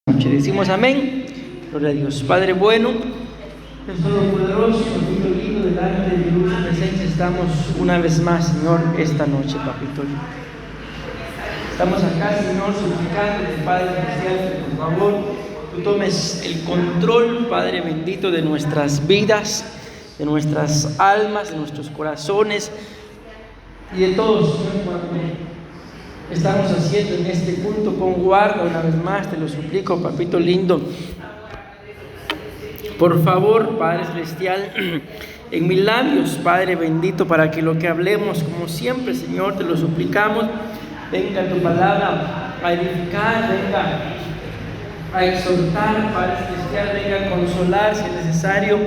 Noche. Decimos amén. Gloria a Dios. Padre bueno, Dios Todopoderoso, papito lindo, delante de Dios, presencia estamos una vez más, Señor, esta noche, papito lindo. Estamos acá, Señor, suplicando, Padre celestial, que por favor tú tomes el control, Padre bendito, de nuestras vidas, de nuestras almas, de nuestros corazones y de todos, Señor, cuando estamos haciendo en este culto con guarda. Una vez más te lo suplico, papito lindo, por favor, Padre celestial, en mis labios, Padre bendito, para que lo que hablemos, como siempre, Señor, te lo suplicamos, venga tu palabra a edificar, venga a exhortar, Padre celestial, venga a consolar si es necesario,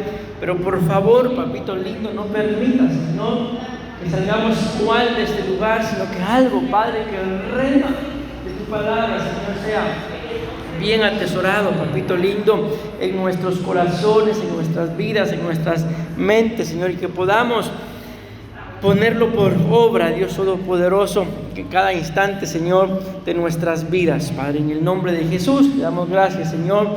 pero por favor, papito lindo, no permitas, Señor, que salgamos igual de este lugar, sino que algo, Padre, que el rema de tu palabra, Señor, sea bien atesorado, papito lindo, en nuestros corazones, en nuestras vidas, en nuestras mentes, Señor, y que podamos ponerlo por obra, Dios Todopoderoso, que cada instante, Señor, de nuestras vidas, Padre, en el nombre de Jesús, le damos gracias, Señor,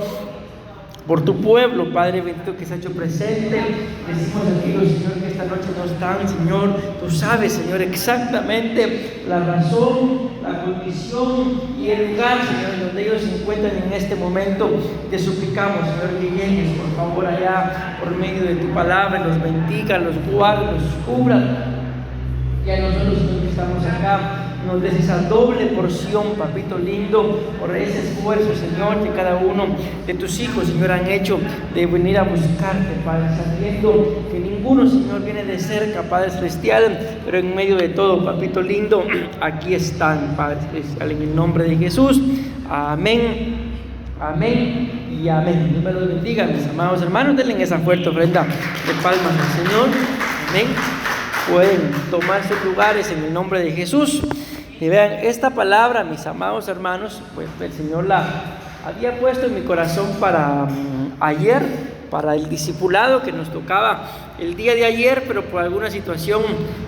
por tu pueblo, Padre bendito, que se ha hecho presente. Decimos a Dios, Señor, que esta noche no están, Señor, tú sabes, Señor, exactamente la razón, la condición y el lugar, Señor, donde ellos se encuentran en este momento. Te suplicamos, Señor, que llegues, por favor, allá, por medio de tu palabra, los bendiga, los guarde, los cubra, y a nosotros, Señor, que estamos acá, nos des esa doble porción, papito lindo, por ese esfuerzo, Señor, que cada uno de tus hijos, Señor, han hecho de venir a buscarte, Padre, sabiendo que ninguno, Señor, viene de cerca, Padre celestial, pero en medio de todo, papito lindo, aquí están, Padre celestial, en el nombre de Jesús. Amén, amén y amén. Dios me los bendiga, mis amados hermanos. Denle esa fuerte ofrenda de palmas al Señor. Amén. Pueden tomar sus lugares en el nombre de Jesús. Y vean, esta palabra, mis amados hermanos, pues el Señor la había puesto en mi corazón para ayer, para el discipulado que nos tocaba el día de ayer, pero por alguna situación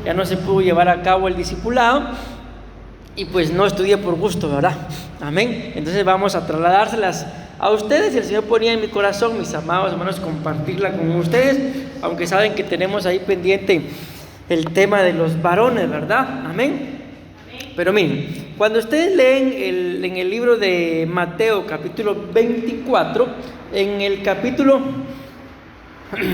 ya no se pudo llevar a cabo el discipulado y pues no estudié por gusto, ¿verdad? Amén. Entonces vamos a trasladárselas a ustedes, y el Señor ponía en mi corazón, mis amados hermanos, compartirla con ustedes, aunque saben que tenemos ahí pendiente el tema de los varones, ¿verdad? Amén. Pero miren, cuando ustedes leen en el libro de Mateo, capítulo 24, en el capítulo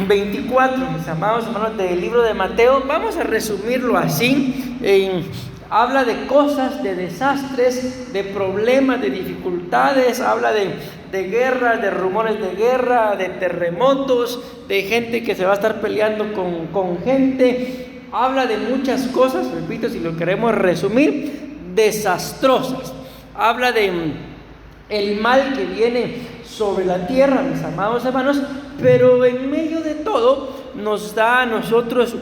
24, mis amados hermanos, del libro de Mateo, vamos a resumirlo así, habla de cosas, de desastres, de problemas, de dificultades, habla de guerras, de rumores de guerra, de terremotos, de gente que se va a estar peleando con gente. Habla de muchas cosas, repito, si lo queremos resumir, desastrosas. Habla de el mal que viene sobre la tierra, mis amados hermanos, pero en medio de todo nos da a nosotros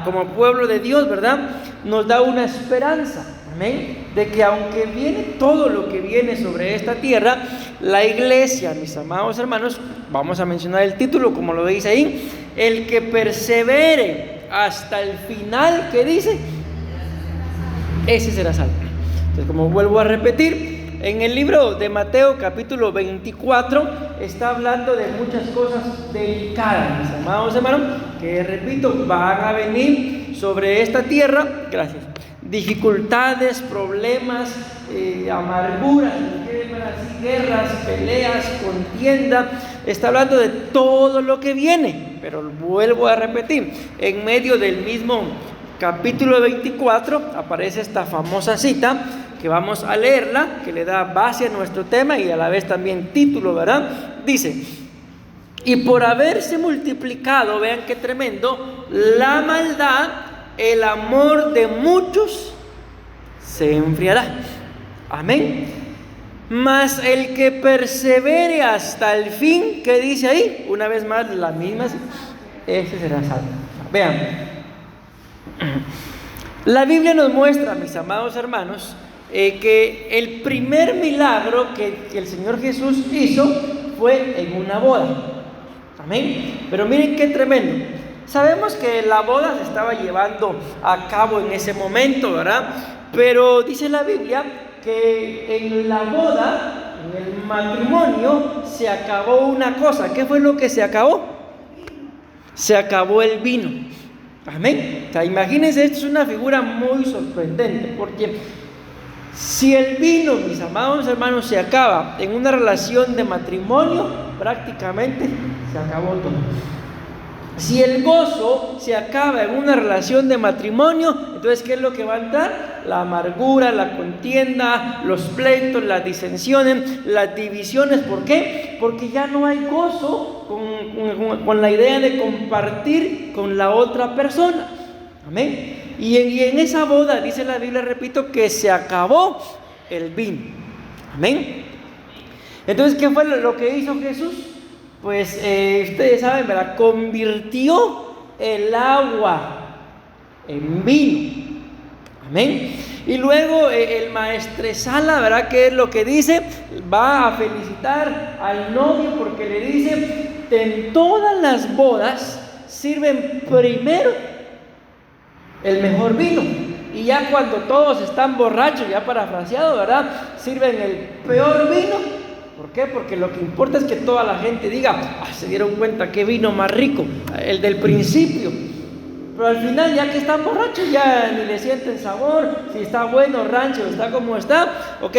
como pueblo de Dios, ¿verdad? Nos da una esperanza, amén, de que aunque viene todo lo que viene sobre esta tierra, la iglesia, mis amados hermanos, vamos a mencionar el título como lo dice ahí, el que persevere hasta el final, ¿qué dice? Ese será salvo. Entonces, como vuelvo a repetir, en el libro de Mateo capítulo 24 está hablando de muchas cosas delicadas, mis amados hermanos, que repito, van a venir sobre esta tierra, gracias, dificultades, problemas, amarguras, guerras, peleas, contienda. Está hablando de todo lo que viene, pero vuelvo a repetir, en medio del mismo capítulo 24 aparece esta famosa cita que vamos a leerla, que le da base a nuestro tema y a la vez también título, ¿verdad? Dice: y por haberse multiplicado, vean qué tremendo, la maldad, el amor de muchos se enfriará. Amén. Mas el que persevere hasta el fin, ¿qué dice ahí? Una vez más, la misma, ese será salvo. Vean, la Biblia nos muestra, mis amados hermanos, que el primer milagro que el Señor Jesús hizo fue en una boda. Amén. Pero miren qué tremendo. Sabemos que la boda se estaba llevando a cabo en ese momento, ¿verdad? Pero dice la Biblia que en la boda, en el matrimonio se acabó una cosa. ¿Qué fue lo que se acabó? Se acabó el vino. Amén. O sea, imagínense, esto es una figura muy sorprendente, porque si el vino, mis amados hermanos, se acaba en una relación de matrimonio, prácticamente se acabó todo. Si el gozo se acaba en una relación de matrimonio, entonces ¿qué es lo que va a entrar? La amargura, la contienda, los pleitos, las disensiones, las divisiones. ¿Por qué? Porque ya no hay gozo con la idea de compartir con la otra persona. Amén. Y en esa boda, dice la Biblia, repito, que se acabó el vino. Amén. Entonces, ¿qué fue lo que hizo Jesús? Pues ustedes saben, ¿verdad? Convirtió el agua en vino. Amén. Y luego el maestresala, ¿verdad? ¿Qué es lo que dice? Va a felicitar al novio porque le dice: en todas las bodas sirven primero el mejor vino, y ya cuando todos están borrachos, ya parafraseado, ¿verdad?, sirven el peor vino. ¿Por qué? Porque lo que importa es que toda la gente diga: se dieron cuenta qué vino más rico, el del principio. Pero al final, ya que están borrachos, ya ni le sienten sabor, si está bueno, rancho, está como está. Ok,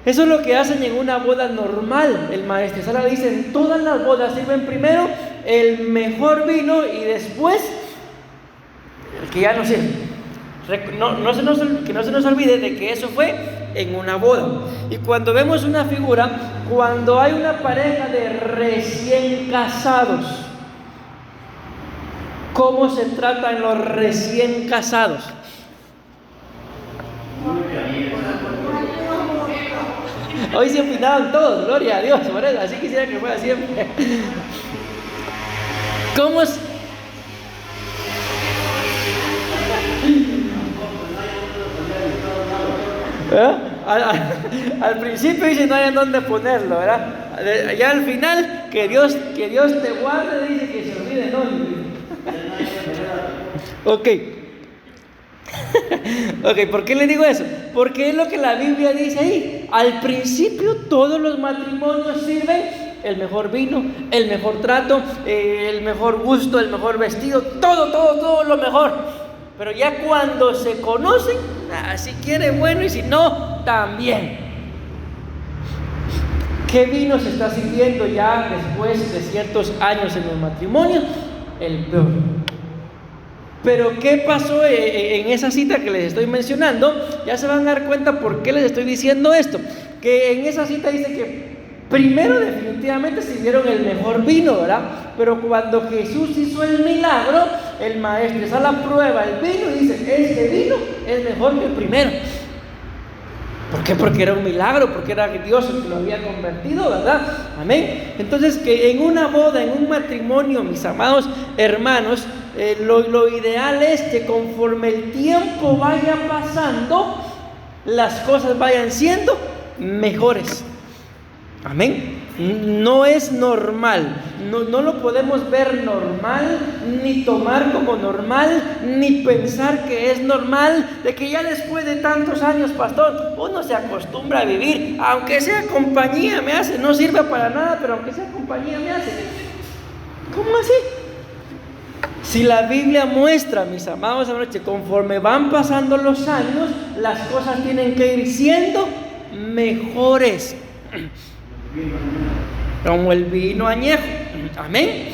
eso es lo que hacen en una boda normal. El maestresala dice: en todas las bodas sirven primero el mejor vino y después el que ya no sirve. Que no se nos olvide de que eso fue en una boda. Y cuando vemos una figura, cuando hay una pareja de recién casados, ¿cómo se tratan los recién casados? Hoy se opinaban todos, gloria a Dios, por eso, así quisiera que fuera siempre. ¿Cómo es? Al principio dice: no hay en dónde ponerlo, ¿verdad? Ya al final, que Dios te guarde, dice que se olvide, ¿no? Ok. Ok, ¿por qué le digo eso? Porque es lo que la Biblia dice ahí. Al principio todos los matrimonios sirven el mejor vino, el mejor trato, el mejor gusto, el mejor vestido, todo lo mejor. Pero ya cuando se conocen, si quiere bueno y si no, también. ¿Qué vino se está sirviendo ya después de ciertos años en los matrimonios? El peor. Pero ¿qué pasó en esa cita que les estoy mencionando? Ya se van a dar cuenta por qué les estoy diciendo esto. Que en esa cita dice que primero definitivamente sirvieron el mejor vino, ¿verdad? Pero cuando Jesús hizo el milagro, el maestresala prueba el vino y dice: este vino es mejor que el primero. ¿Por qué? Porque era un milagro, porque era Dios el que lo había convertido, ¿verdad? Amén. Entonces, que en una boda, en un matrimonio, mis amados hermanos, lo ideal es que conforme el tiempo vaya pasando, las cosas vayan siendo mejores. Amén. No es normal, no lo podemos ver normal, ni tomar como normal, ni pensar que es normal, de que ya después de tantos años, pastor, uno se acostumbra a vivir, aunque sea compañía me hace, no sirve para nada, pero aunque sea compañía me hace. ¿Cómo así? Si la Biblia muestra, mis amados hermanos, que conforme van pasando los años, las cosas tienen que ir siendo mejores, como el vino añejo. Amén.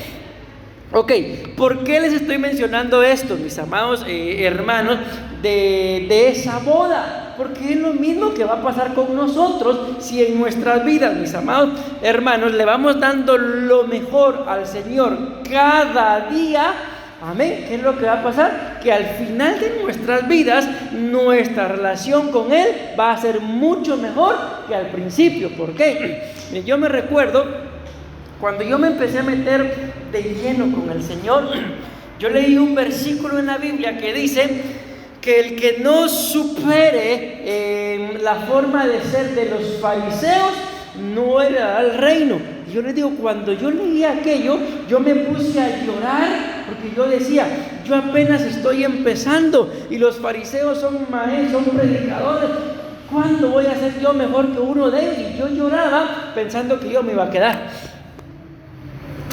Ok, ¿por qué les estoy mencionando esto, mis amados hermanos, de esa boda? Porque es lo mismo que va a pasar con nosotros si en nuestras vidas, mis amados hermanos, le vamos dando lo mejor al Señor cada día. Amén. ¿Qué es lo que va a pasar? Que al final de nuestras vidas, nuestra relación con Él va a ser mucho mejor que al principio. ¿Por qué? Yo me recuerdo cuando yo me empecé a meter de lleno con el Señor, yo leí un versículo en la Biblia que dice que el que no supere la forma de ser de los fariseos no heredará el reino. Y yo les digo, cuando yo leí aquello, yo me puse a llorar, porque yo decía, yo apenas estoy empezando y los fariseos son maestros, son predicadores. ¿cuándo voy a ser yo mejor que uno de ellos? Y yo lloraba pensando que yo me iba a quedar.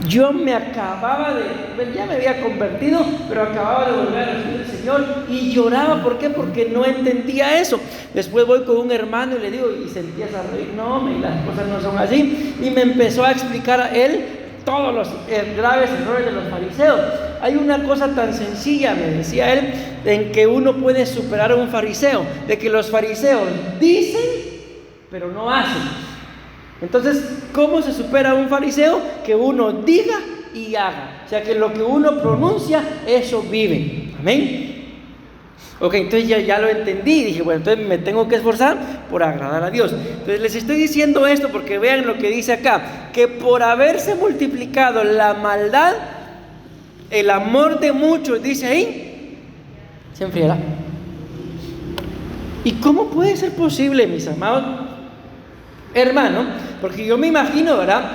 Yo me acababa ya me había convertido, pero acababa de volver a recibir al Señor y lloraba. ¿Por qué? Porque no entendía eso. Después voy con un hermano y le digo, y se empieza a reír, no, las cosas no son así. Y me empezó a explicar a él todos los graves errores de los fariseos. Hay una cosa tan sencilla, me decía él, en que uno puede superar a un fariseo, de que los fariseos dicen, pero no hacen. Entonces, ¿cómo se supera a un fariseo? Que uno diga y haga. O sea, que lo que uno pronuncia, eso vive. Amén. Ok, entonces ya lo entendí. Dije, bueno, entonces me tengo que esforzar por agradar a Dios. Entonces les estoy diciendo esto porque vean lo que dice acá. Que por haberse multiplicado la maldad, el amor de muchos, dice ahí, se enfriará. ¿Y cómo puede ser posible, mis amados hermanos? Porque yo me imagino, ¿verdad?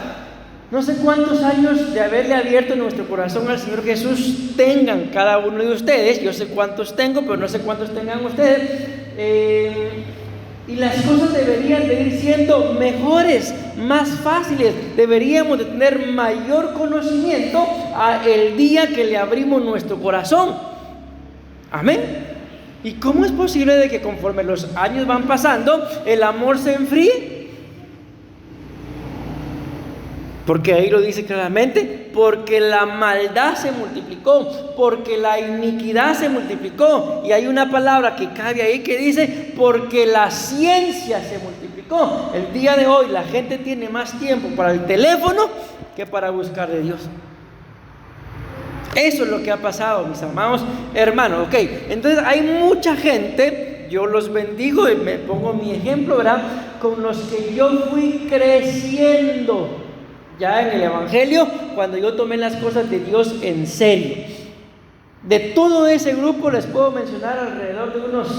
No sé cuántos años de haberle abierto nuestro corazón al Señor Jesús tengan cada uno de ustedes. Yo sé cuántos tengo, pero no sé cuántos tengan ustedes. Y las cosas deberían de ir siendo mejores, más fáciles. Deberíamos de tener mayor conocimiento el día que le abrimos nuestro corazón. Amén. ¿Y cómo es posible de que conforme los años van pasando, el amor se enfríe? Porque ahí lo dice claramente, porque la maldad se multiplicó, porque la iniquidad se multiplicó. Y hay una palabra que cabe ahí que dice, porque la ciencia se multiplicó. El día de hoy la gente tiene más tiempo para el teléfono que para buscar de Dios. Eso es lo que ha pasado, mis amados hermanos. Ok, entonces hay mucha gente, yo los bendigo y me pongo mi ejemplo, ¿verdad? Con los que yo fui creciendo ya en el Evangelio, cuando yo tomé las cosas de Dios en serio. De todo ese grupo les puedo mencionar alrededor de unos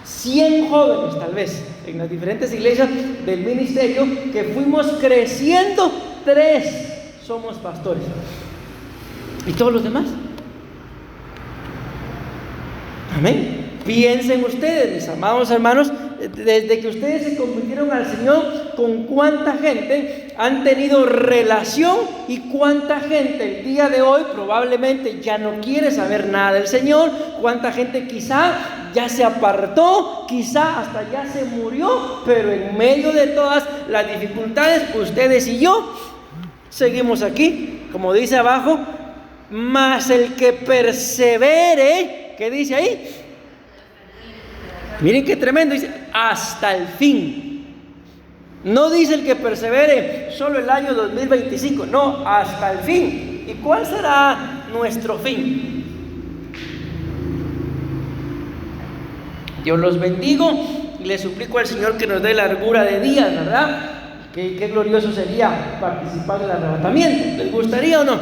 100 jóvenes, tal vez, en las diferentes iglesias del ministerio, que fuimos creciendo. 3 somos pastores. ¿Y todos los demás? Amén. Piensen ustedes, mis amados hermanos, desde que ustedes se convirtieron al Señor, con cuánta gente han tenido relación y cuánta gente el día de hoy probablemente ya no quiere saber nada del Señor, cuánta gente quizá ya se apartó, quizá hasta ya se murió, pero en medio de todas las dificultades, ustedes y yo seguimos aquí, como dice abajo, mas el que persevere, ¿qué dice ahí? Miren qué tremendo, dice, hasta el fin. No dice el que persevere solo el año 2025, no, hasta el fin. ¿Y cuál será nuestro fin? Dios los bendigo y les suplico al Señor que nos dé largura de días, ¿verdad? Qué glorioso sería participar del arrebatamiento. ¿Les gustaría o no?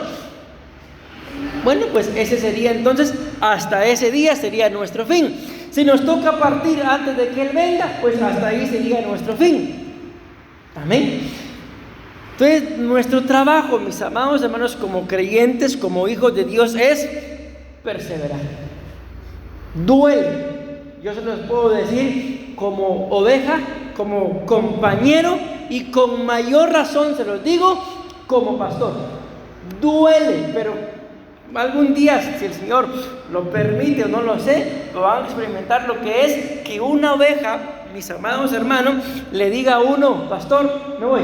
Bueno, pues ese sería entonces, hasta ese día sería nuestro fin. Si nos toca partir antes de que Él venga, pues hasta ahí sería nuestro fin. Amén. Entonces, nuestro trabajo, mis amados hermanos, como creyentes, como hijos de Dios, es perseverar. Duele. Yo se los puedo decir como oveja, como compañero y con mayor razón se los digo como pastor. Duele, pero algún día, si el Señor lo permite o no lo sé, lo van a experimentar lo que es que una oveja, mis amados hermanos, le diga a uno, pastor, me voy.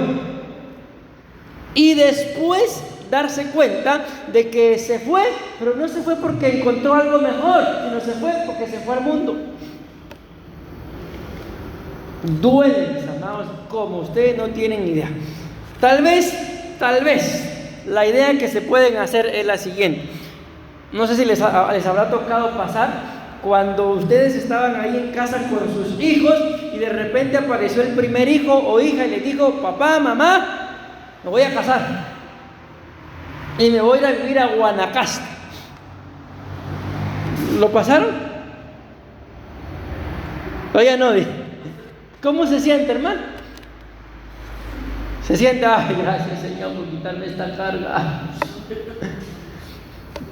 Y después darse cuenta de que se fue, pero no se fue porque encontró algo mejor, sino se fue porque se fue al mundo. Duele, mis amados, como ustedes no tienen idea. Tal vez, la idea que se pueden hacer es la siguiente. No sé si les habrá tocado pasar cuando ustedes estaban ahí en casa con sus hijos y de repente apareció el primer hijo o hija y les dijo, papá, mamá, me voy a casar y me voy a ir a vivir a Guanacaste. ¿Lo pasaron? Oye, no, ¿cómo se siente, hermano? Se siente, ay, gracias Señor por quitarme esta carga.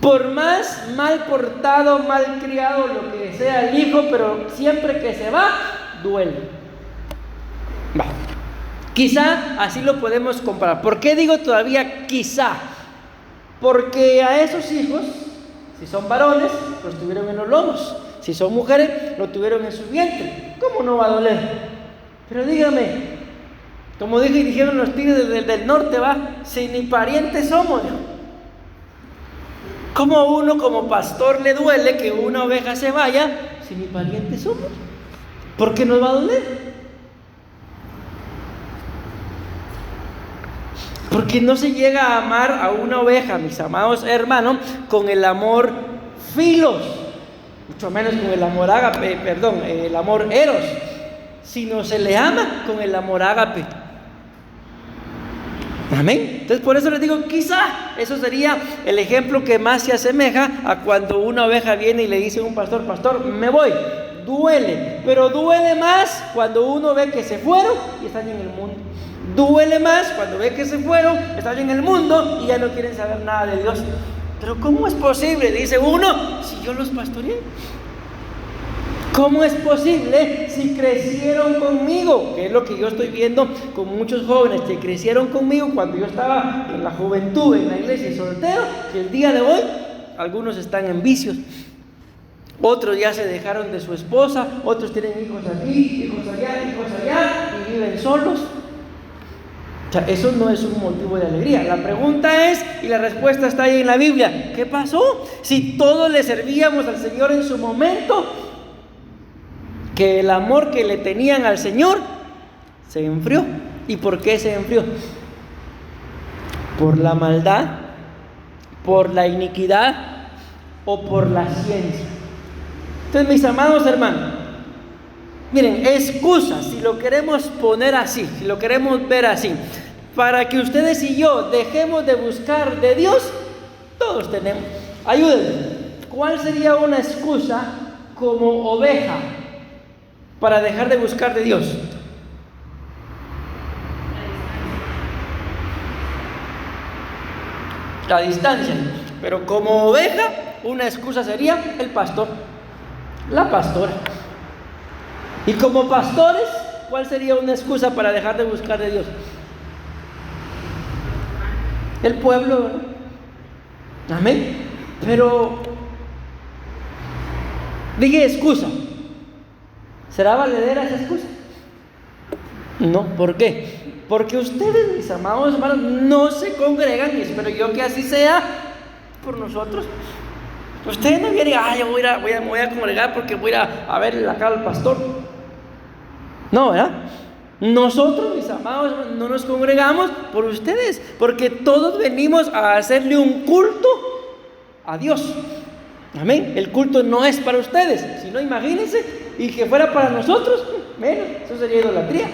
Por más mal portado, mal criado, lo que sea el hijo, pero siempre que se va, duele. Va. Quizá así lo podemos comparar. ¿Por qué digo todavía quizá? Porque a esos hijos, si son varones, los tuvieron en los lomos. Si son mujeres, lo tuvieron en su vientre. ¿Cómo no va a doler? Pero dígame, como dijeron los tigres del norte, va, si ni parientes somos. ¿Cómo uno como pastor le duele que una oveja se vaya si ni parientes somos? ¿Por qué nos va a doler? Porque no se llega a amar a una oveja, mis amados hermanos, con el amor filos, mucho menos con el amor ágape, el amor eros, sino se le ama con el amor ágape. Amén. Entonces por eso les digo, quizá eso sería el ejemplo que más se asemeja a cuando una oveja viene y le dice a un pastor, pastor, me voy. Duele, pero duele más cuando uno ve que se fueron y están en el mundo. Duele más cuando ve que se fueron, están en el mundo y ya no quieren saber nada de Dios. Pero ¿cómo es posible? Dice uno, si yo los pastoreé. ¿Cómo es posible si crecieron conmigo? Que es lo que yo estoy viendo con muchos jóvenes que crecieron conmigo cuando yo estaba en la juventud, en la iglesia y soltero, que el día de hoy algunos están en vicios. Otros ya se dejaron de su esposa, otros tienen hijos aquí, hijos allá y viven solos. O sea, eso no es un motivo de alegría. La pregunta es, y la respuesta está ahí en la Biblia, ¿qué pasó? Si todos le servíamos al Señor en su momento, que el amor que le tenían al Señor se enfrió. ¿Y por qué se enfrió? ¿Por la maldad, por la iniquidad o por la ciencia? Entonces, mis amados hermanos, miren, excusas, si lo queremos poner así, si lo queremos ver así, para que ustedes y yo dejemos de buscar de Dios, todos tenemos. Ayúdenme. ¿Cuál sería una excusa como oveja para dejar de buscar de Dios? La distancia. Pero como oveja, una excusa sería el pastor, la pastora. Y como pastores, ¿cuál sería una excusa para dejar de buscar de Dios? El pueblo, ¿verdad? Amén. Pero dije excusa. ¿Será valedera esa excusa? No, ¿por qué? Porque ustedes, mis amados hermanos, no se congregan, y espero yo que así sea por nosotros. Ustedes no vienen, yo voy a congregar porque voy a ver la cara al pastor. No, ¿verdad? Nosotros, mis amados, no nos congregamos por ustedes, porque todos venimos a hacerle un culto a Dios. Amén. El culto no es para ustedes, sino imagínense, y que fuera para nosotros, menos, eso sería idolatría.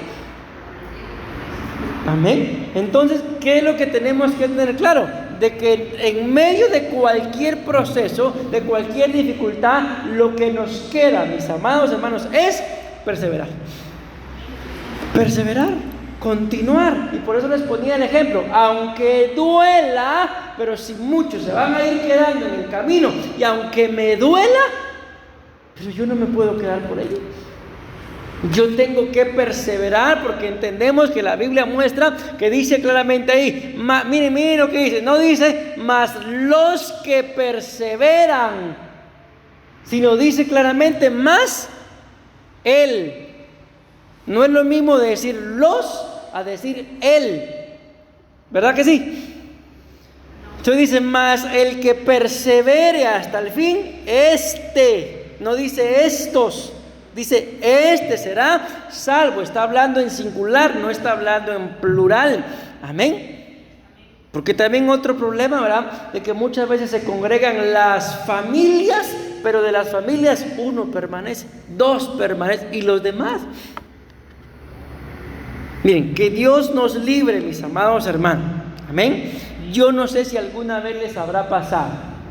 Amén. Entonces, ¿qué es lo que tenemos que tener claro? De que en medio de cualquier proceso, de cualquier dificultad, lo que nos queda, mis amados hermanos, es perseverar. Perseverar, continuar. Y por eso les ponía el ejemplo, aunque duela, pero si muchos se van a ir quedando en el camino, y aunque me duela, pero yo no me puedo quedar por ello. Yo tengo que perseverar, porque entendemos que la Biblia muestra que dice claramente ahí, miren lo que dice, no dice más los que perseveran, sino dice claramente más Él. No es lo mismo decir los a decir Él, ¿verdad que sí? Entonces dice, más el que persevere hasta el fin, no dice estos. Dice, será salvo. Está hablando en singular, no está hablando en plural. Amén. Porque también otro problema, ¿verdad? De que muchas veces se congregan las familias, pero de las familias uno permanece, dos permanecen y los demás. Miren, que Dios nos libre, mis amados hermanos. Amén. Yo no sé si alguna vez les habrá pasado.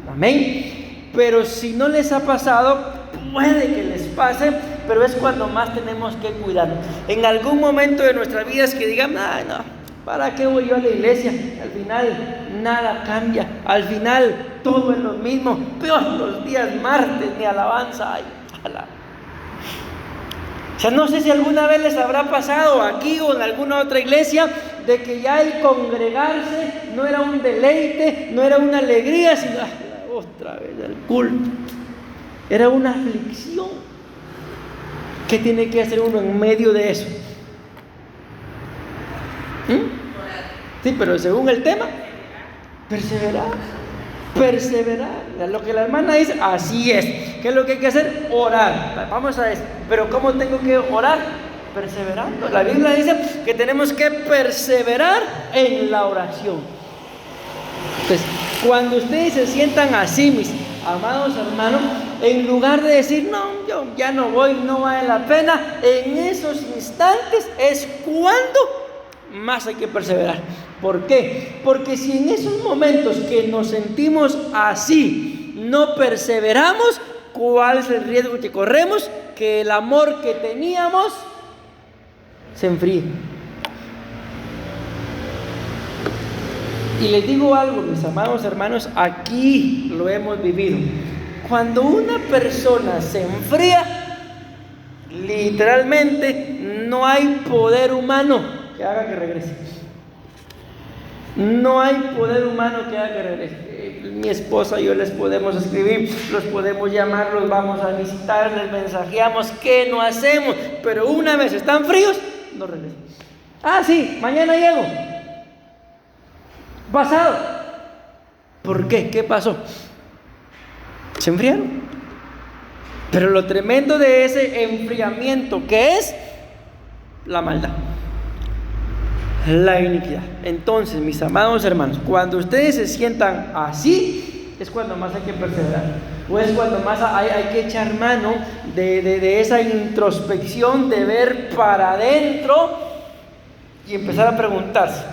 Amén. Pero si no les ha pasado, puede que les pase, pero es cuando más tenemos que cuidar. En algún momento de nuestra vida es que digan, no, ¿para qué voy yo a la iglesia? Al final nada cambia, al final todo es lo mismo, peor los días martes, ni alabanza hay. O sea, no sé si alguna vez les habrá pasado aquí o en alguna otra iglesia de que ya el congregarse no era un deleite, no era una alegría, sino otra vez el culto. Era una aflicción. ¿Qué tiene que hacer uno en medio de eso? Sí, pero según el tema, perseverar. Lo que la hermana dice, así es. ¿Qué es lo que hay que hacer? Orar. Vamos a eso. Pero ¿cómo tengo que orar? Perseverando. La Biblia dice que tenemos que perseverar en la oración. Entonces, cuando ustedes se sientan así, mis amados hermanos, en lugar de decir, no, yo ya no voy, no vale la pena, en esos instantes es cuando más hay que perseverar. ¿Por qué? Porque si en esos momentos que nos sentimos así no perseveramos, ¿cuál es el riesgo que corremos? Que el amor que teníamos se enfríe. Y les digo algo, mis amados hermanos, aquí lo hemos vivido. Cuando una persona se enfría, literalmente no hay poder humano que haga que regrese. No hay poder humano que haga que regrese. Mi esposa y yo les podemos escribir, los podemos llamar, los vamos a visitar, les mensajeamos, ¿qué no hacemos? Pero una vez están fríos, no regresan. Ah, sí, mañana llego. Pasado. ¿Por qué? ¿Qué pasó? Se enfriaron. Pero lo tremendo de ese enfriamiento, ¿qué es? La maldad, la iniquidad. Entonces, mis amados hermanos, cuando ustedes se sientan así, es cuando más hay que perseverar, o es cuando más hay que echar mano de esa introspección, de ver para adentro y empezar a preguntarse,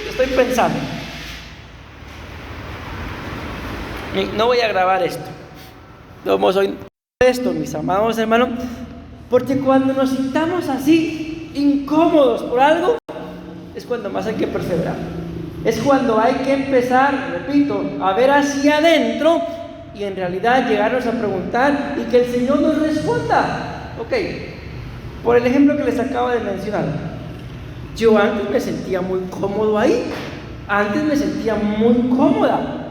estoy pensando, no voy a grabar esto, como soy esto, mis amados hermanos, porque cuando nos sintamos así, incómodos por algo, es cuando más hay que perseverar. Es cuando hay que empezar, repito, a ver hacia adentro y en realidad llegarnos a preguntar y que el Señor nos responda. Ok, por el ejemplo que les acabo de mencionar, yo antes me sentía muy cómodo ahí, antes me sentía muy cómoda.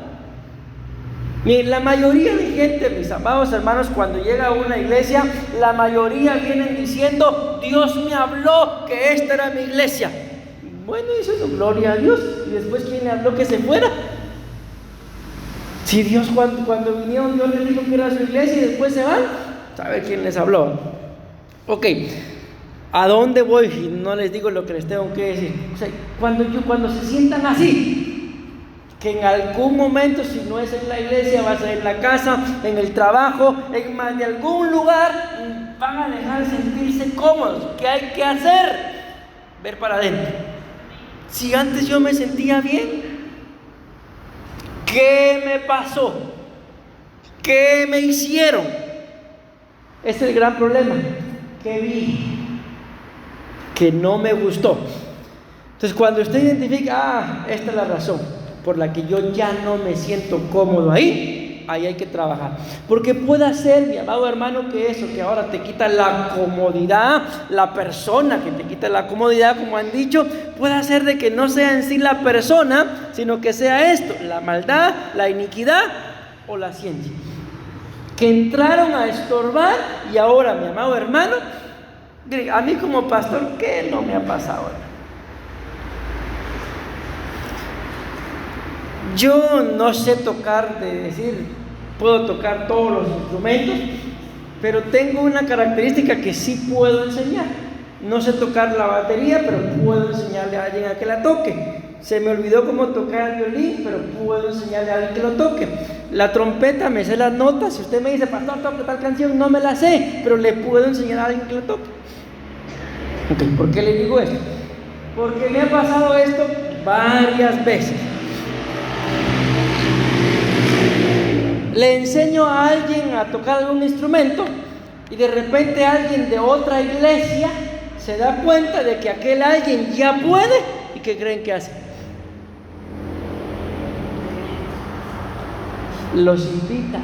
La mayoría de gente, mis amados hermanos, cuando llega a una iglesia, la mayoría vienen diciendo, Dios me habló que esta era mi iglesia. Bueno, eso es gloria a Dios. Y después, ¿quién le habló que se fuera? Si Dios cuando vinieron, Dios les dijo que era su iglesia y después se van, ¿sabe quién les habló? Ok, ¿a dónde voy? Y no les digo lo que les tengo que decir. O sea, cuando se sientan así, que en algún momento, si no es en la iglesia, va a ser en la casa, en el trabajo, en más de algún lugar, van a dejar de sentirse cómodos. ¿Qué hay que hacer? Ver para adentro. Si antes yo me sentía bien, ¿qué me pasó? ¿Qué me hicieron? Ese es el gran problema. ¿Qué vi? Que no me gustó. Entonces, cuando usted identifica, esta es la razón por la que yo ya no me siento cómodo ahí hay que trabajar. Porque puede ser, mi amado hermano, que eso que ahora te quita la comodidad, la persona que te quita la comodidad, como han dicho, puede ser de que no sea en sí la persona, sino que sea esto, la maldad, la iniquidad o la ciencia, que entraron a estorbar. Y ahora, mi amado hermano, a mí como pastor, ¿qué no me ha pasado? Yo no sé tocar, de decir, puedo tocar todos los instrumentos, pero tengo una característica que sí puedo enseñar. No sé tocar la batería, pero puedo enseñarle a alguien a que la toque. Se me olvidó cómo tocar el violín, pero puedo enseñarle a alguien que lo toque. La trompeta, me sé las notas. Si usted me dice, pastor, toque tal canción, no me la sé, pero le puedo enseñar a alguien que la toque. Okay, ¿por qué le digo esto? Porque me ha pasado esto varias veces. Le enseño a alguien a tocar algún instrumento y de repente alguien de otra iglesia se da cuenta de que aquel alguien ya puede y ¿qué creen que hace? Los invita,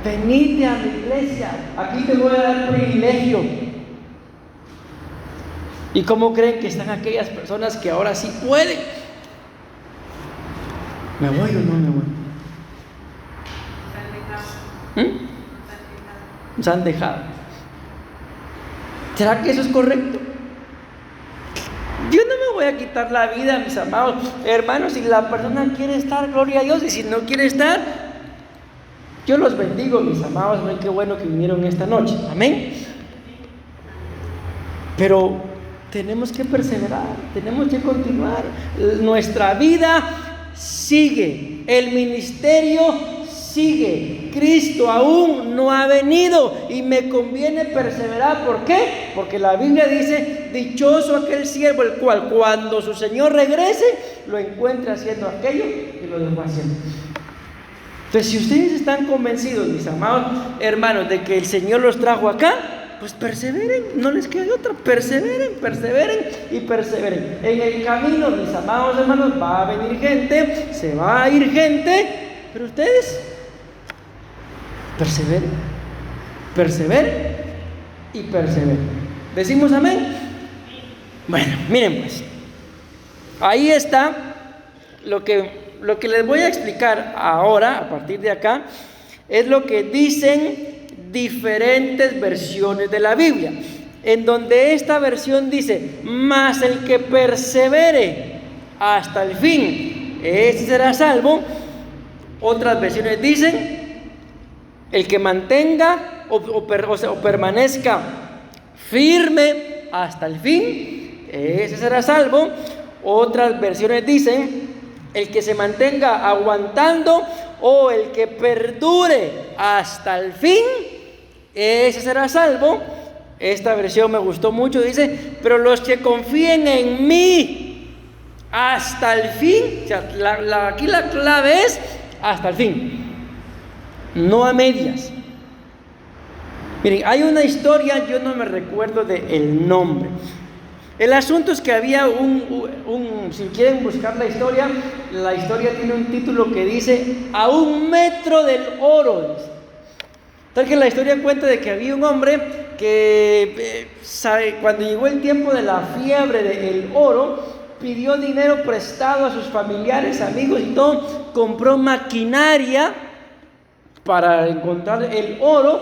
venite a mi iglesia, aquí te voy a dar privilegio. ¿Y cómo creen que están aquellas personas que ahora sí pueden? ¿Me voy o no me voy? Se han dejado. ¿Será que eso es correcto? Yo no me voy a quitar la vida, mis amados hermanos. Si la persona quiere estar, gloria a Dios. Y si no quiere estar, yo los bendigo, mis amados. Qué bueno que vinieron esta noche. Amén. Pero tenemos que perseverar, tenemos que continuar. Nuestra vida sigue, el ministerio sigue. Cristo aún no ha venido y me conviene perseverar. ¿Por qué? Porque la Biblia dice: dichoso aquel siervo el cual cuando su Señor regrese lo encuentre haciendo aquello que lo dejó haciendo. Entonces, si ustedes están convencidos, mis amados hermanos, de que el Señor los trajo acá, pues perseveren, no les queda otra. Perseveren y perseveren. En el camino, mis amados hermanos, va a venir gente, se va a ir gente, pero ustedes perseveren y perseveren. ¿Decimos amén? Bueno, miren pues, ahí está lo que les voy a explicar ahora, a partir de acá, es lo que dicen diferentes versiones de la Biblia, en donde esta versión dice: mas el que persevere hasta el fin, ese será salvo. Otras versiones dicen: el que mantenga o permanezca firme hasta el fin, ese será salvo. Otras versiones dicen: el que se mantenga aguantando o el que perdure hasta el fin, ese será salvo. Esta versión me gustó mucho, dice: pero los que confíen en mí hasta el fin. O sea, aquí la clave es hasta el fin, no a medias. Miren, hay una historia, yo no me recuerdo del nombre. El asunto es que había si quieren buscar la historia tiene un título que dice: a 1 metro del oro. Tal que la historia cuenta de que había un hombre que cuando llegó el tiempo de la fiebre del oro, pidió dinero prestado a sus familiares, amigos y todo, compró maquinaria para encontrar el oro,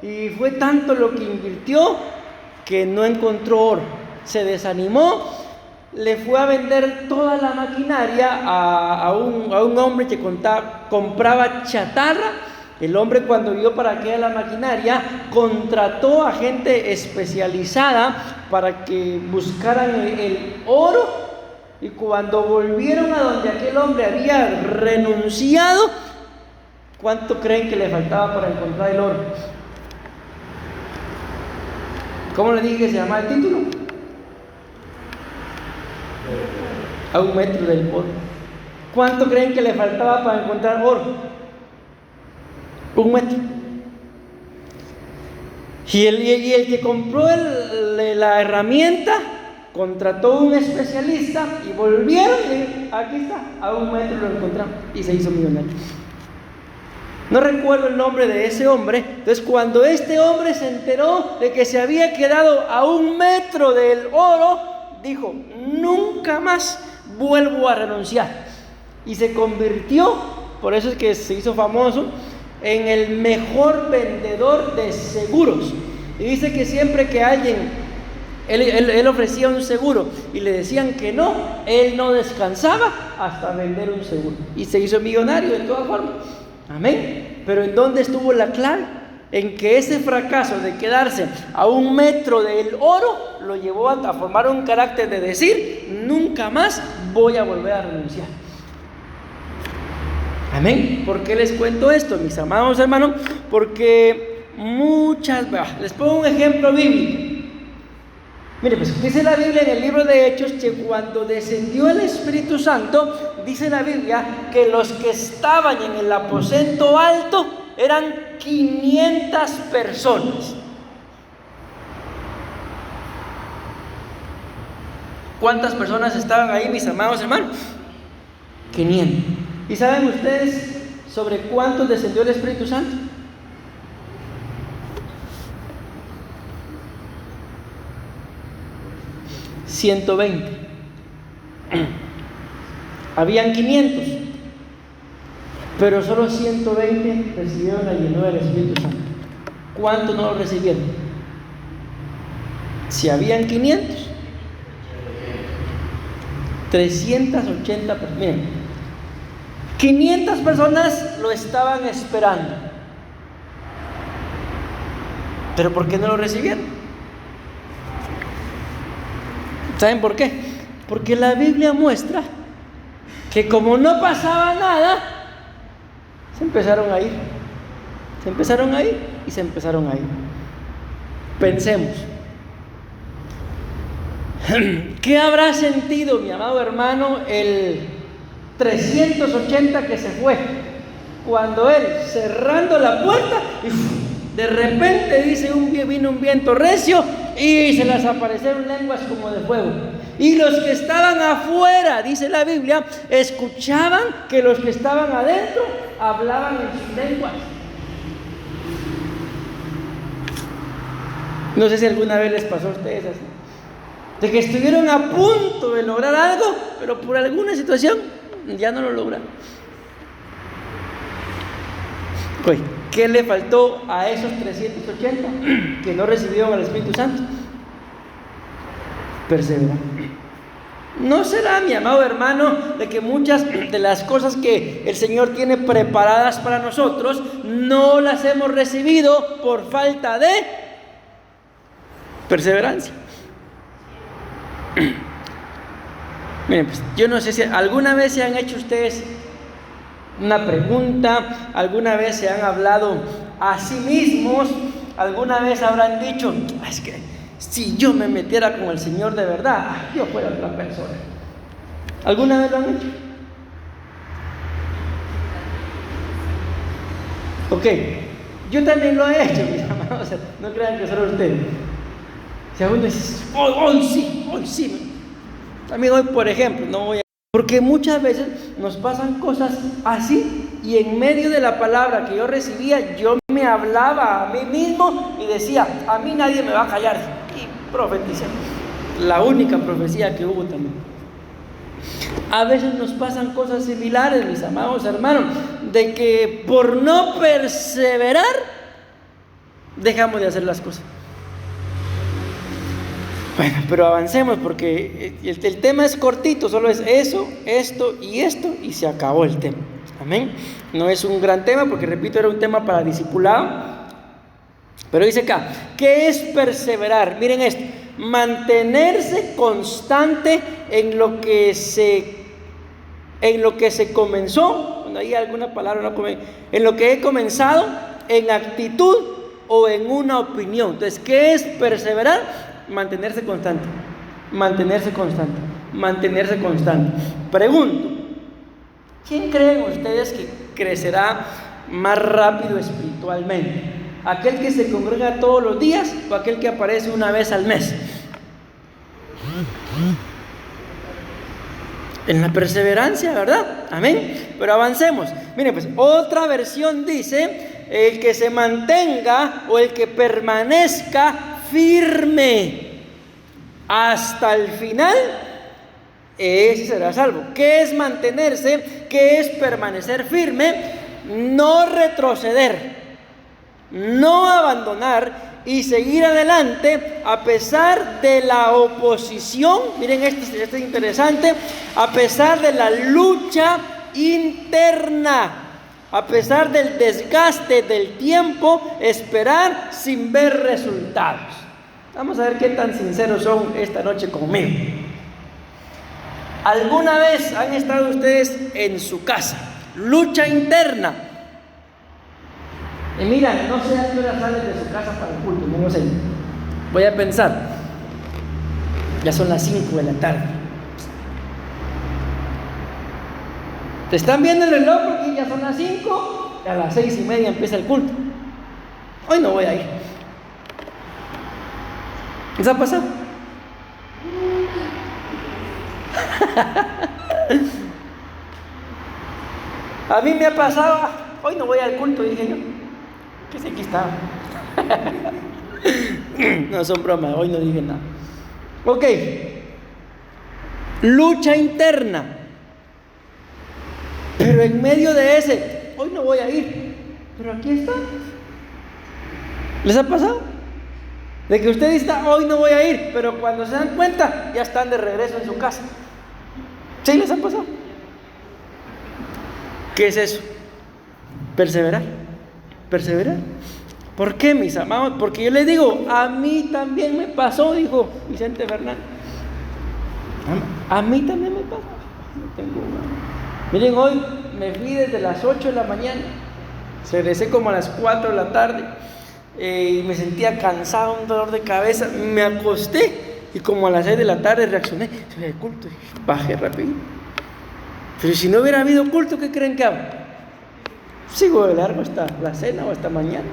y fue tanto lo que invirtió que no encontró oro. Se desanimó, le fue a vender toda la maquinaria a un hombre que compraba chatarra. El hombre, cuando vio para qué era la maquinaria, contrató a gente especializada para que buscaran el oro, y cuando volvieron a donde aquel hombre había renunciado, ¿cuánto creen que le faltaba para encontrar el oro? ¿Cómo le dije que se llama el título? A 1 metro del oro. ¿Cuánto creen que le faltaba para encontrar oro? 1 metro. Y el que compró la herramienta contrató un especialista y volvieron y aquí está, a 1 metro lo encontramos, y se hizo millonario. No recuerdo el nombre de ese hombre. Entonces, cuando este hombre se enteró de que se había quedado a 1 metro del oro, dijo: nunca más vuelvo a renunciar. Y se convirtió, por eso es que se hizo famoso, en el mejor vendedor de seguros. Y dice que siempre que él ofrecía un seguro y le decían que no, él no descansaba hasta vender un seguro, y se hizo millonario de todas formas. Amén. Pero ¿en dónde estuvo la clave? En que ese fracaso de quedarse a 1 metro del oro lo llevó a formar un carácter de decir: nunca más voy a volver a renunciar. Amén. ¿Por qué les cuento esto, mis amados hermanos? Porque les pongo un ejemplo bíblico. Mire, pues dice la Biblia en el libro de Hechos que cuando descendió el Espíritu Santo, dice la Biblia que los que estaban en el aposento alto eran 500 personas. ¿Cuántas personas estaban ahí, mis amados hermanos? 500. ¿Y saben ustedes sobre cuántos descendió el Espíritu Santo? 120. Habían 500, pero solo 120 recibieron la llenura del Espíritu Santo. ¿Cuántos no lo recibieron? Si habían 500, 380 personas. Miren, 500 personas lo estaban esperando. ¿Pero por qué no lo recibieron? ¿Saben por qué? Porque la Biblia muestra que como no pasaba nada, se empezaron a ir. Se empezaron a ir y se empezaron a ir. Pensemos. ¿Qué habrá sentido, mi amado hermano, el 380 que se fue? Cuando él, cerrando la puerta, de repente dice vino un viento recio y se les aparecieron lenguas como de fuego. Y los que estaban afuera, dice la Biblia, escuchaban que los que estaban adentro hablaban en sus lenguas. No sé si alguna vez les pasó a ustedes así, de que estuvieron a punto de lograr algo, pero por alguna situación ya no lo lograron. Oye, ¿qué le faltó a esos 380 que no recibieron al Espíritu Santo? Perseverar. ¿No será, mi amado hermano, de que muchas de las cosas que el Señor tiene preparadas para nosotros no las hemos recibido por falta de perseverancia? Miren, pues, yo no sé si alguna vez se han hecho ustedes una pregunta, alguna vez se han hablado a sí mismos, alguna vez habrán dicho: es que si yo me metiera con el Señor de verdad, yo fuera otra persona. ¿Alguna vez lo han hecho? Ok, yo también lo he hecho, mis amados. O sea, no crean que solo ustedes. Si alguno dice: hoy sí. También hoy, por ejemplo, no voy a... Porque muchas veces nos pasan cosas así, y en medio de la palabra que yo recibía, yo me hablaba a mí mismo y decía: a mí nadie me va a callar. Y profeticé. La única profecía que hubo también. A veces nos pasan cosas similares, mis amados hermanos, de que por no perseverar, dejamos de hacer las cosas. Bueno, pero avancemos, porque el tema es cortito, solo es eso, esto, y se acabó el tema. Amén. No es un gran tema, porque repito, era un tema para discipulado. Pero dice acá, ¿qué es perseverar? Miren esto: mantenerse constante en lo que se comenzó. Cuando hay alguna palabra, no come, en lo que he comenzado, en actitud o en una opinión. Entonces, ¿qué es perseverar? Mantenerse constante. Pregunto: ¿quién creen ustedes que crecerá más rápido espiritualmente? ¿Aquel que se congrega todos los días o aquel que aparece una vez al mes? En la perseverancia, ¿verdad? Amén. Pero avancemos. Miren, pues otra versión dice: el que se mantenga o el que permanezca firme hasta el final, ese será salvo. ¿Qué es mantenerse? ¿Qué es permanecer firme? No retroceder, no abandonar y seguir adelante a pesar de la oposición. Miren, este es interesante. A pesar de la lucha interna, a pesar del desgaste del tiempo, esperar sin ver resultados. Vamos a ver qué tan sinceros son esta noche conmigo. ¿Alguna vez han estado ustedes en su casa? Lucha interna. Y mira, no sé a qué hora salen de su casa para el culto, no lo sé. Voy a pensar. Ya son las 5 de la tarde. Te están viendo el reloj porque ya son las 5, a las 6:30 empieza el culto. Hoy no voy a ir. ¿Les ha pasado? A mí me ha pasado: hoy no voy al culto, dije yo. Que sí, aquí estaba. No son bromas, hoy no dije nada. Ok, lucha interna. Pero en medio de ese, hoy no voy a ir, pero aquí está. ¿Les ha pasado? De que usted dice, hoy no voy a ir, pero cuando se dan cuenta, ya están de regreso en su casa. ¿Sí les ha pasado? ¿Qué es eso? Perseverar. Perseverar. ¿Por qué, mis amados? Porque yo les digo, a mí también me pasó, dijo Vicente Fernández. A mí también me pasó. No tengo una. Miren, hoy me fui desde las 8 de la mañana, regresé como a las 4 de la tarde, y me sentía cansado, un dolor de cabeza, me acosté y como a las 6 de la tarde reaccioné, se me dio culto, y bajé rápido. Pero si no hubiera habido culto, ¿qué creen que hago? Sigo de largo hasta la cena o hasta mañana.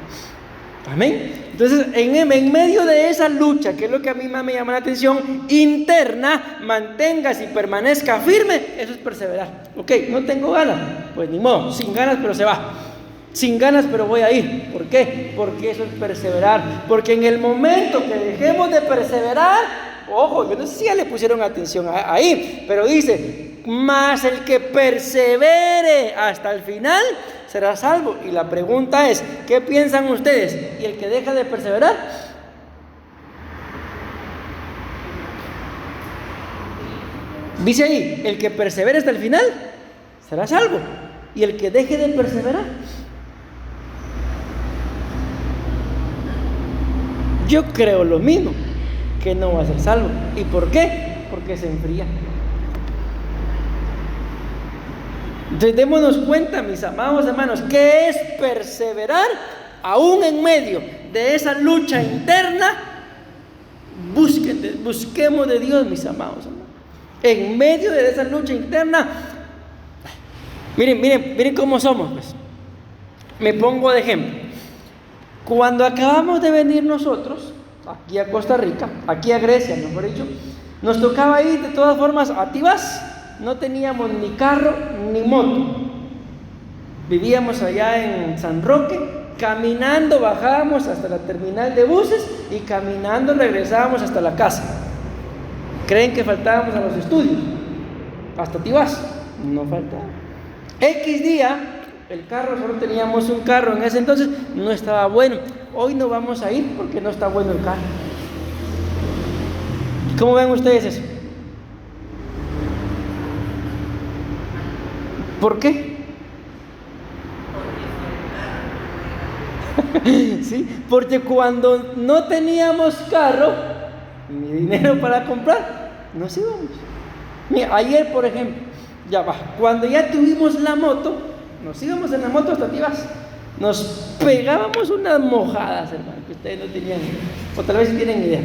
Amén. Entonces, en medio de esa lucha, que es lo que a mí más me llama la atención, interna, manténgase y permanezca firme, eso es perseverar. Ok, no tengo ganas, pues ni modo, sin ganas pero se va. Sin ganas pero voy a ir. ¿Por qué? Porque eso es perseverar. Porque en el momento que dejemos de perseverar, ojo, yo no sé si ya le pusieron atención ahí, pero dice, mas el que persevere hasta el final será salvo. Y la pregunta es, ¿qué piensan ustedes? ¿Y el que deja de perseverar? Dice ahí, el que persevere hasta el final será salvo. Y el que deje de perseverar, yo creo lo mismo, que no va a ser salvo. ¿Y por qué? Porque se enfría. Entonces démonos cuenta, mis amados hermanos, que es perseverar aún en medio de esa lucha interna. Busquemos de Dios, mis amados hermanos. En medio de esa lucha interna, miren cómo somos, pues. Me pongo de ejemplo. Cuando acabamos de venir nosotros aquí a Costa Rica, aquí a Grecia, mejor dicho, nos tocaba ir de todas formas a Tibás. No teníamos ni carro ni moto. Vivíamos allá en San Roque, caminando bajábamos hasta la terminal de buses y caminando regresábamos hasta la casa. ¿Creen que faltábamos a los estudios? Hasta Tibás, no faltaba. X día, el carro, solo teníamos un carro en ese entonces, no estaba bueno. Hoy no vamos a ir porque no está bueno el carro. ¿Cómo ven ustedes eso? ¿Por qué? Sí, porque cuando no teníamos carro ni dinero para comprar, nos íbamos. Mira, ayer, por ejemplo, cuando ya tuvimos la moto, nos íbamos en la moto hasta Tibás. Nos pegábamos unas mojadas, hermano, que ustedes no tenían, o tal vez sí tienen idea.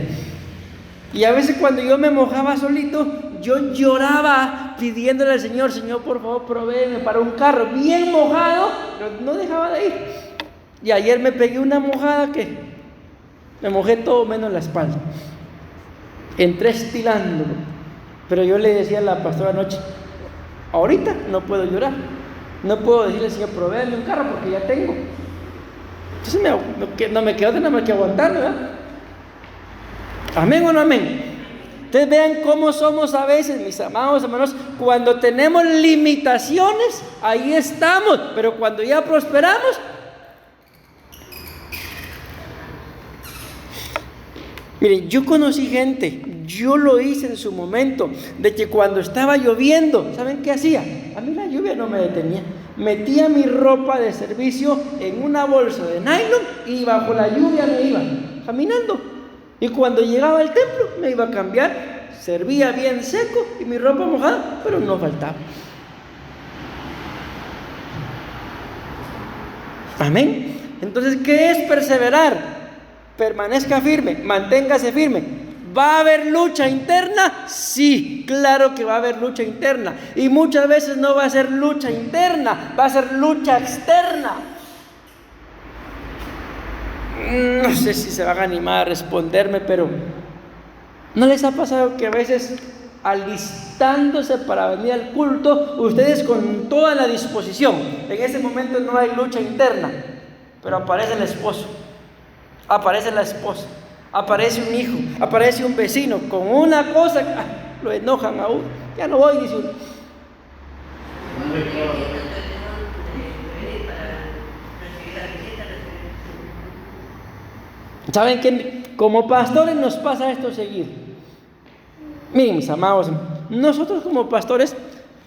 Y a veces cuando yo me mojaba solito, yo lloraba pidiéndole al Señor, Señor, por favor, provéeme para un carro, bien mojado, pero no dejaba de ir. Y ayer me pegué una mojada que me mojé todo menos la espalda. Entré estilándolo, pero yo le decía a la pastora anoche, ahorita no puedo llorar, no puedo decirle al Señor, provéeme un carro porque ya tengo. Entonces no me quedó nada más que aguantar, ¿verdad? ¿Amén o no amén? Ustedes vean cómo somos a veces, mis amados hermanos, cuando tenemos limitaciones, ahí estamos, pero cuando ya prosperamos, miren, yo conocí gente, yo lo hice en su momento, de que cuando estaba lloviendo, ¿saben qué hacía? A mí la lluvia no me detenía. Metía mi ropa de servicio en una bolsa de nylon y bajo la lluvia me iba caminando. Y cuando llegaba al templo me iba a cambiar, servía bien seco y mi ropa mojada, pero no faltaba. Amén. Entonces, ¿qué es perseverar? Permanezca firme, manténgase firme. ¿Va a haber lucha interna? Sí, claro que va a haber lucha interna. Y muchas veces no va a ser lucha interna, va a ser lucha externa. No sé si se van a animar a responderme, pero ¿no les ha pasado que a veces alistándose para venir al culto, ustedes con toda la disposición, en ese momento no hay lucha interna, pero aparece el esposo, aparece la esposa, aparece un hijo, aparece un vecino con una cosa, lo enojan a uno? ya no voy, dice uno. ¿Saben que como pastores nos pasa esto seguido? Miren, mis amados, nosotros como pastores,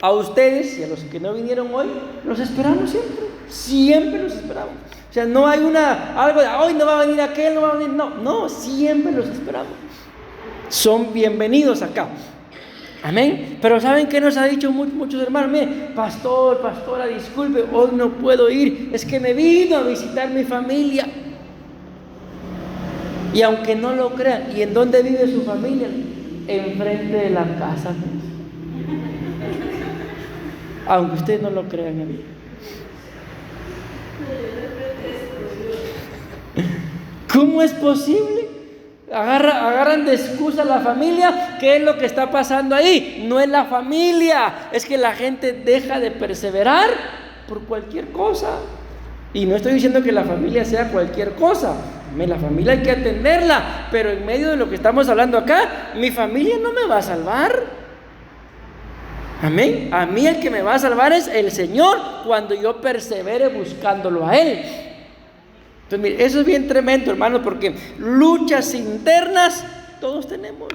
a ustedes y a los que no vinieron hoy, los esperamos siempre. Siempre los esperamos. O sea, no hay algo de hoy no va a venir aquel, no va a venir. No, siempre los esperamos. Son bienvenidos acá. Amén. Pero ¿saben qué nos ha dicho muchos hermanos? Mire, pastora, disculpe, hoy no puedo ir. Es que me vino a visitar mi familia. Y aunque no lo crean, ¿y en dónde vive su familia? Enfrente de la casa. Aunque ustedes no lo crean, amigo. ¿Cómo es posible? Agarran de excusa a la familia. ¿Qué es lo que está pasando ahí? No es la familia, es que la gente deja de perseverar por cualquier cosa. Y no estoy diciendo que la familia sea cualquier cosa. La familia hay que atenderla, pero en medio de lo que estamos hablando acá, mi familia no me va a salvar. Amén. A mí el que me va a salvar es el Señor cuando yo persevere buscándolo a Él. Entonces, mire, eso es bien tremendo, hermano, porque luchas internas todos tenemos.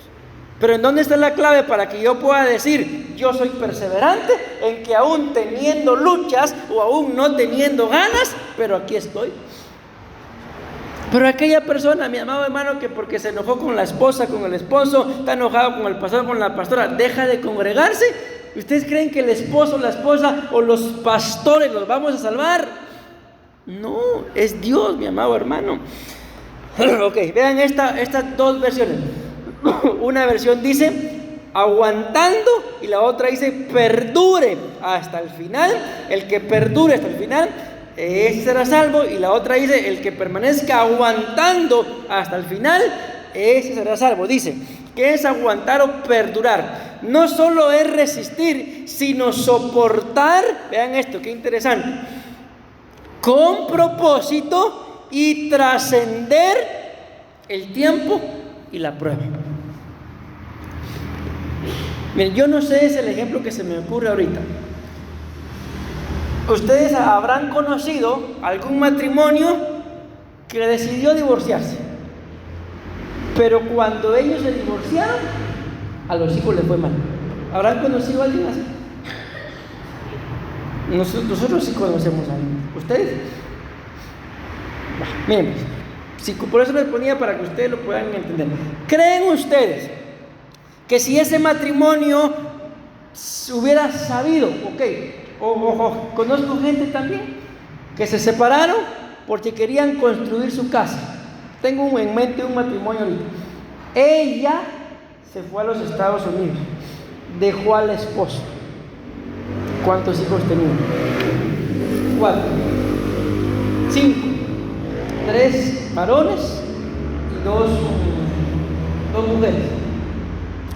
Pero ¿en dónde está la clave para que yo pueda decir yo soy perseverante? En que aún teniendo luchas o aún no teniendo ganas, pero aquí estoy. Pero aquella persona, mi amado hermano, que porque se enojó con la esposa, con el esposo, está enojado con el pastor, con la pastora, deja de congregarse. ¿Ustedes creen que el esposo, la esposa o los pastores los vamos a salvar? No, es Dios, mi amado hermano. Ok, vean estas dos versiones. Una versión dice aguantando y la otra dice perdure hasta el final. El que perdure hasta el final, ese será salvo. Y la otra dice el que permanezca aguantando hasta el final, ese será salvo. Dice, ¿qué es aguantar o perdurar? No solo es resistir, sino soportar. Vean esto, qué interesante. Con propósito y trascender el tiempo y la prueba. Miren, yo no sé, es el ejemplo que se me ocurre ahorita. Ustedes habrán conocido algún matrimonio que decidió divorciarse, pero cuando ellos se divorciaron, a los hijos les fue mal. ¿Habrán conocido a alguien así? Nosotros sí conocemos a alguien. ¿Ustedes? Miren, por eso les ponía para que ustedes lo puedan entender. ¿Creen ustedes que si ese matrimonio hubiera sabido, conozco gente también que se separaron porque querían construir su casa? Tengo en mente un matrimonio ahorita. Ella se fue a los Estados Unidos, dejó al esposo. ¿Cuántos hijos tenían? 4, 5, 3 varones y 2 mujeres.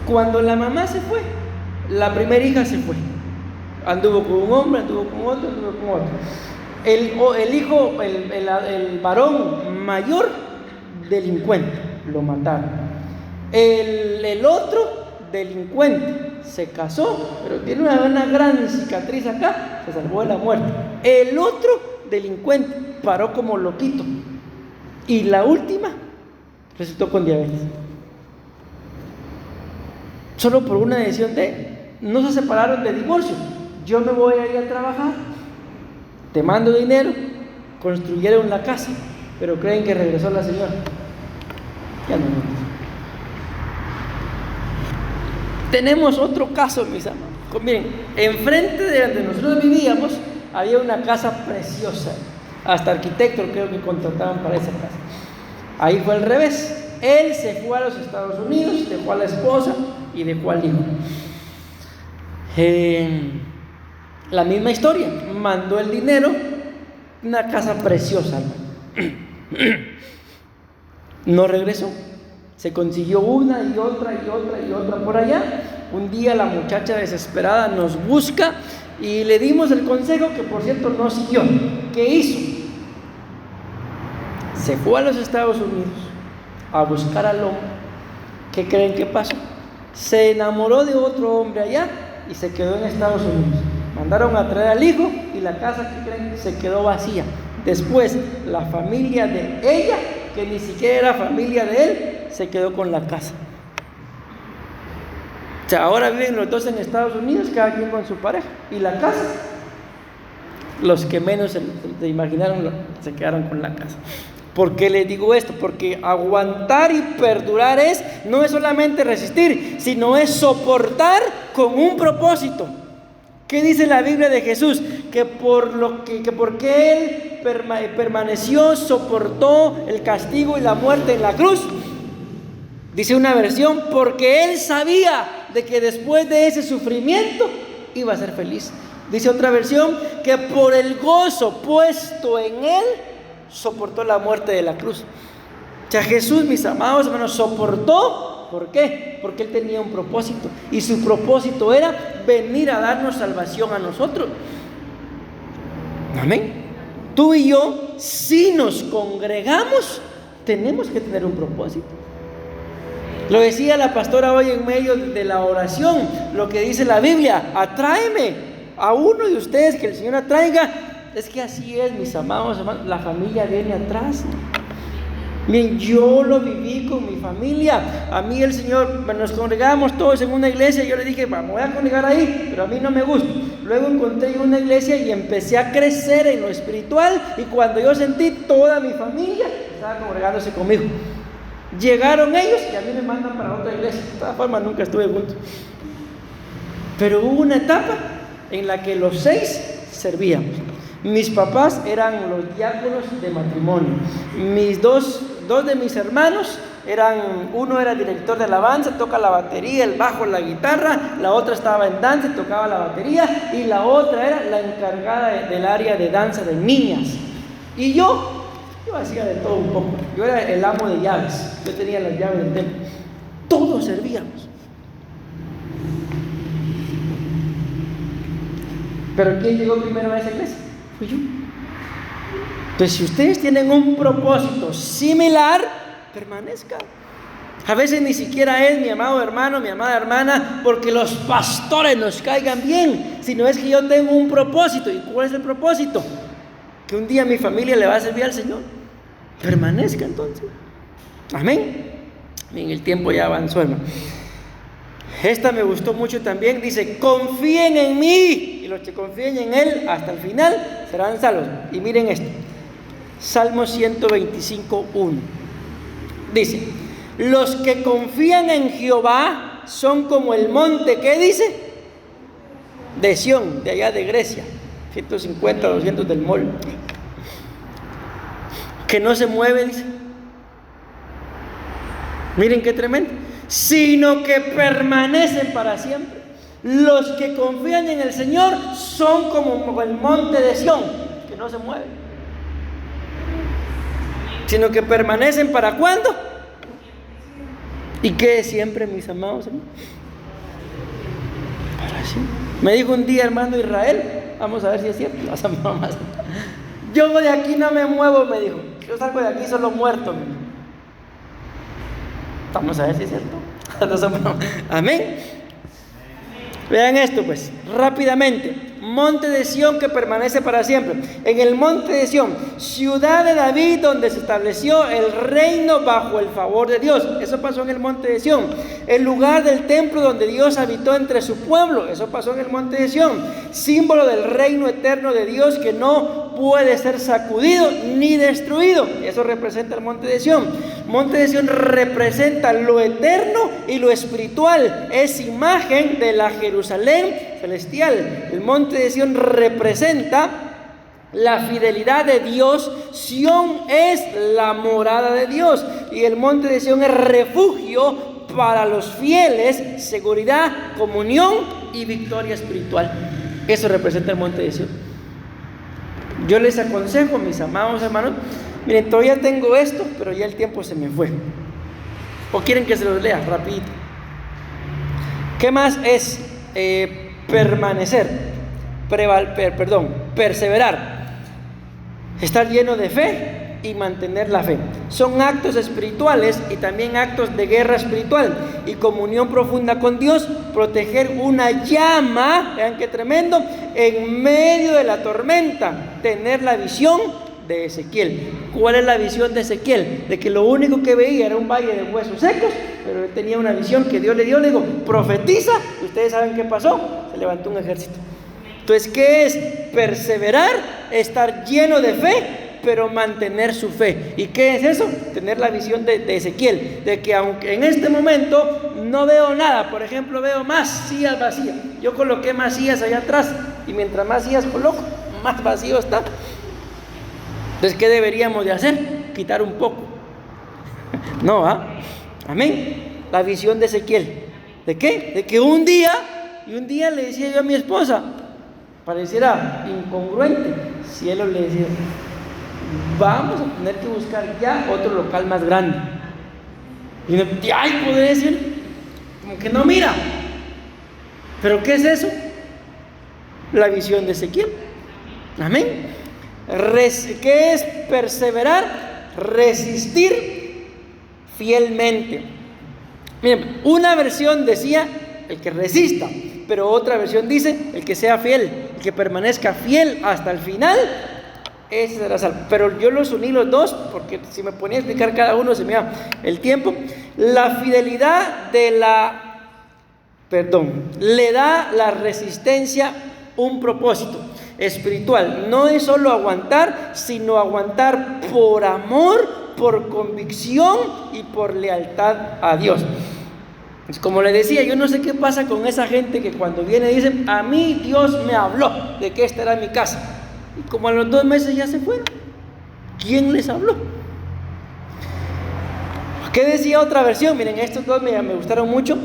Cuando la mamá se fue, la primera hija se fue. Anduvo con un hombre, anduvo con otro, anduvo con otro. El hijo, el varón mayor, delincuente, lo mataron. El otro, delincuente, se casó, pero tiene una gran cicatriz acá, se salvó de la muerte. El otro, delincuente, paró como loquito. Y la última, resultó con diabetes. Solo por una decisión no se separaron de divorcio. Yo me voy a ir a trabajar, te mando dinero, construyeron la casa, pero creen que regresó la señora. Ya no. Tenemos otro caso, mis amados. Miren, enfrente de donde nosotros vivíamos había una casa preciosa. Hasta arquitectos creo que contrataban para esa casa. Ahí fue al revés. Él se fue a los Estados Unidos, dejó a la esposa y dejó al hijo. La misma historia, mandó el dinero, una casa preciosa. No regresó. Se consiguió una y otra y otra y otra por allá. Un día la muchacha desesperada nos busca y le dimos el consejo que, por cierto, no siguió. ¿Qué hizo? Se fue a los Estados Unidos a buscar al hombre. ¿Qué creen que pasó? Se enamoró de otro hombre allá y se quedó en Estados Unidos. Mandaron a traer al hijo y la casa, ¿qué creen? Se quedó vacía. Después, la familia de ella, que ni siquiera era familia de él, se quedó con la casa. O sea, ahora viven los dos en Estados Unidos, cada quien con su pareja. Y la casa, los que menos se imaginaron, se quedaron con la casa. ¿Por qué les digo esto? Porque aguantar y perdurar no es solamente resistir, sino es soportar con un propósito. ¿Qué dice la Biblia de Jesús? Que porque Él permaneció, soportó el castigo y la muerte en la cruz. Dice una versión, porque Él sabía de que después de ese sufrimiento iba a ser feliz. Dice otra versión, que por el gozo puesto en Él, soportó la muerte de la cruz. O sea, Jesús, mis amados hermanos, soportó. ¿Por qué? Porque Él tenía un propósito. Y su propósito era venir a darnos salvación a nosotros. Amén. Tú y yo, si nos congregamos, tenemos que tener un propósito. Lo decía la pastora hoy en medio de la oración, lo que dice la Biblia: atráeme a uno de ustedes, que el Señor atraiga. Es que así es, mis amados hermanos, la familia viene atrás. Bien, yo lo viví con mi familia. A mí el Señor, nos congregamos todos en una iglesia. Yo le dije, me voy a congregar ahí, pero a mí no me gusta. Luego encontré una iglesia y empecé a crecer en lo espiritual. Y cuando yo sentí, toda mi familia estaba congregándose conmigo. Llegaron ellos y a mí me mandan para otra iglesia. De todas formas, nunca estuve juntos. Pero hubo una etapa en la que los 6 servíamos. Mis papás eran los diáconos de matrimonio. Dos de mis hermanos uno era director de alabanza, toca la batería, el bajo, la guitarra. La otra estaba en danza y tocaba la batería. Y la otra era la encargada del área de danza de niñas. Y yo hacía de todo un poco. Yo era el amo de llaves. Yo tenía las llaves del templo. Todos servíamos. Pero ¿quién llegó primero a esa iglesia? Fui yo. Entonces, si ustedes tienen un propósito similar, permanezcan. A veces ni siquiera es mi amado hermano, mi amada hermana, porque los pastores nos caigan bien, sino es que yo tengo un propósito. ¿Y cuál es el propósito? Que un día mi familia le va a servir al Señor. Permanezca entonces. Amén. Bien, el tiempo ya avanzó, hermano. Esta me gustó mucho también. Dice: confíen en mí, y los que confíen en Él hasta el final serán salvos. Y miren esto, Salmo 125:1 dice: los que confían en Jehová son como el monte, ¿qué dice? De Sión, de allá de Grecia, 150, 200 del mol, que no se mueve, dice. Miren qué tremendo. Sino que permanecen para siempre. Los que confían en el Señor son como el monte de Sión, que no se mueve, sino que permanecen. ¿Para cuándo? ¿Y qué siempre, mis amados hermanos? Para siempre. Me dijo un día, hermano Israel, vamos a ver si es cierto. Yo de aquí no me muevo, me dijo. Yo salgo de aquí solo muerto, me dijo. Vamos a ver si es cierto. Amén. Vean esto pues, rápidamente. Monte de Sión que permanece para siempre. En el monte de Sión, ciudad de David, donde se estableció el reino bajo el favor de Dios. Eso pasó en el monte de Sión. El lugar del templo donde Dios habitó entre su pueblo. Eso pasó en el monte de Sión. Símbolo del reino eterno de Dios que no puede ser sacudido ni destruido. Eso representa el monte de Sión. Monte de Sión representa lo eterno y lo espiritual. Es imagen de la Jerusalén celestial. El monte de Sión representa la fidelidad de Dios. Sión es la morada de Dios. Y el monte de Sión es refugio para los fieles, seguridad, comunión y victoria espiritual. Eso representa el monte de Sión. Yo les aconsejo, mis amados hermanos, miren, todavía tengo esto, pero ya el tiempo se me fue. ¿O quieren que se los lea rapidito? ¿Qué más es perseverar? Estar lleno de fe, y mantener la fe. Son actos espirituales y también actos de guerra espiritual y comunión profunda con Dios, proteger una llama, vean qué tremendo, en medio de la tormenta, tener la visión de Ezequiel. ¿Cuál es la visión de Ezequiel? De que lo único que veía era un valle de huesos secos, pero él tenía una visión que Dios le dio, le digo, profetiza, y ustedes saben qué pasó, se levantó un ejército. Entonces, ¿qué es? Perseverar, estar lleno de fe, pero mantener su fe. ¿Y qué es eso? Tener la visión de Ezequiel, de que aunque en este momento no veo nada, por ejemplo, veo más sillas vacías, yo coloqué más sillas allá atrás, y mientras más sillas coloco, más vacío está. Entonces, ¿qué deberíamos de hacer? Quitar un poco. No, amén. La visión de Ezequiel. ¿De qué? De que un día le decía yo a mi esposa, pareciera incongruente, cielo le decía, vamos a tener que buscar ya otro local más grande. Y me podría decir, como que no mira. ¿Pero qué es eso? La visión de Ezequiel. Amén. ¿Qué es perseverar? Resistir fielmente. Miren, una versión decía el que resista, pero otra versión dice el que sea fiel, el que permanezca fiel hasta el final, ese será salvo. Pero yo los uní los dos, porque si me ponía a explicar cada uno se me iba el tiempo. La fidelidad le da la resistencia un propósito espiritual. No es solo aguantar, sino aguantar por amor, por convicción y por lealtad a Dios. Es como le decía, yo no sé qué pasa con esa gente que cuando viene dicen, a mí Dios me habló de que esta era mi casa, y como a los 2 meses ya se fueron. ¿Quién les habló? ¿Qué decía otra versión? Miren, estos dos me gustaron mucho.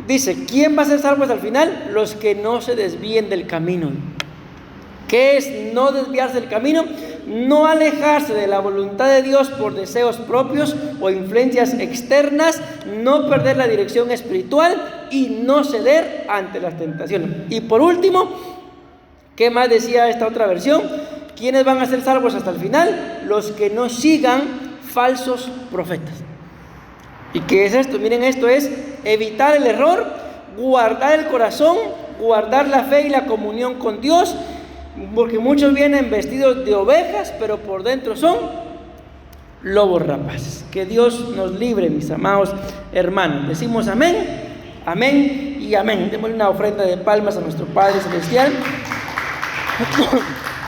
Dice, ¿quién va a ser salvo hasta el final? Los que no se desvíen del camino. ¿Qué es no desviarse del camino? No alejarse de la voluntad de Dios por deseos propios o influencias externas, no perder la dirección espiritual y no ceder ante las tentaciones. Y por último, ¿qué más decía esta otra versión? ¿Quiénes van a ser salvos hasta el final? Los que no sigan falsos profetas. ¿Y qué es esto? Miren, esto es evitar el error, guardar el corazón, guardar la fe y la comunión con Dios, porque muchos vienen vestidos de ovejas, pero por dentro son lobos rapaces. Que Dios nos libre, mis amados hermanos. Decimos amén, amén y amén. Démosle una ofrenda de palmas a nuestro Padre Celestial.